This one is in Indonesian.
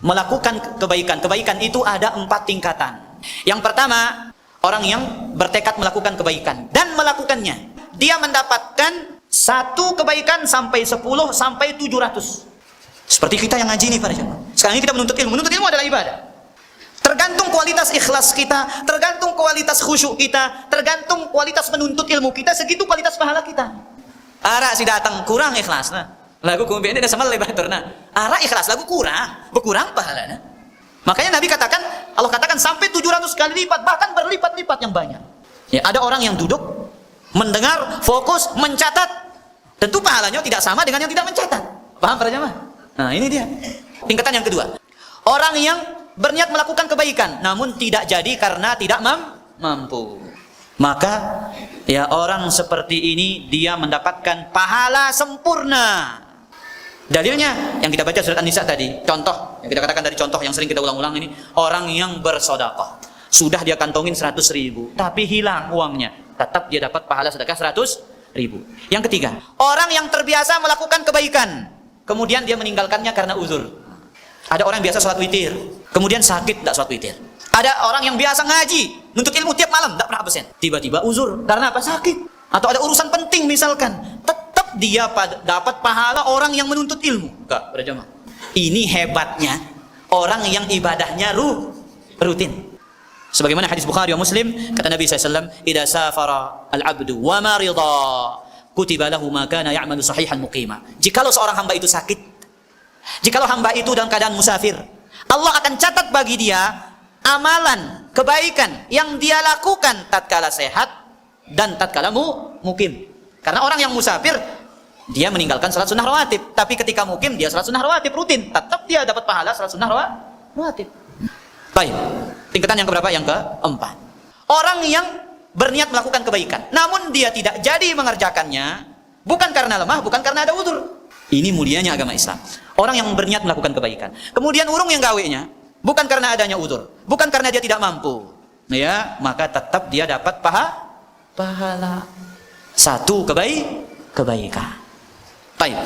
melakukan kebaikan. Kebaikan itu ada 4 tingkatan. Yang pertama, orang yang bertekad melakukan kebaikan dan melakukannya. Dia mendapatkan 1 kebaikan sampai 10 sampai 700. Seperti kita yang ngaji ini para jemaah. Sekarang ini kita menuntut ilmu. Menuntut ilmu adalah ibadah. Tergantung kualitas ikhlas kita, tergantung kualitas khusyuk kita, tergantung kualitas menuntut ilmu kita, segitu kualitas pahala kita. Ara si datang kurang ikhlas nah. Lagu kemudian ini sama lebatur nah. Ara ikhlas lagu kurang, berkurang pahalanya. Makanya Nabi katakan, Allah katakan sampai 700 kali lipat, bahkan berlipat-lipat yang banyak. Ya, ada orang yang duduk, mendengar, fokus, mencatat. Tentu pahalanya tidak sama dengan yang tidak mencatat. Paham para jemaah? Nah, ini dia. Tingkatan yang kedua. Orang yang berniat melakukan kebaikan namun tidak jadi karena tidak mampu. Maka ya orang seperti ini dia mendapatkan pahala sempurna. Dalilnya yang kita baca surat An-Nisa tadi. Contoh yang kita katakan dari contoh yang sering kita ulang-ulang ini, orang yang bersedekah. Sudah dia kantongin 100.000 tapi hilang uangnya. Tetap dia dapat pahala sedekah 100.000. Yang ketiga, orang yang terbiasa melakukan kebaikan kemudian dia meninggalkannya karena uzur. Ada orang yang biasa sholat witir, kemudian sakit tidak sholat witir. Ada orang yang biasa ngaji, nuntut ilmu tiap malam, tidak pernah absen. Tiba-tiba uzur, karena apa? Sakit. Atau ada urusan penting misalkan. Tetap dia dapat pahala orang yang menuntut ilmu. Enggak, berjamaah. Ini hebatnya orang yang ibadahnya rutin. Sebagaimana hadis Bukhari wa Muslim, kata Nabi SAW, "Idza safara al-'abdu wa marida, kutiba lahu ma kana ya'malu sahihan muqima." Jikalau seorang hamba itu sakit, jikalau hamba itu dalam keadaan musafir, Allah akan catat bagi dia amalan kebaikan yang dia lakukan tatkala sehat dan tatkala mukim. Karena orang yang musafir dia meninggalkan salat sunnah rawatib, tapi ketika mukim dia salat sunnah rawatib rutin, tetap dia dapat pahala salat sunnah rawatib. Baik. Tingkatan yang keberapa? Yang keempat. Orang yang berniat melakukan kebaikan namun dia tidak jadi mengerjakannya, bukan karena lemah, bukan karena ada udzur. Ini mulianya agama Islam. Orang yang berniat melakukan kebaikan kemudian urung yang gawenya, bukan karena adanya udzur, bukan karena dia tidak mampu, ya, maka tetap dia dapat pahala 1 kebaikan. Baik.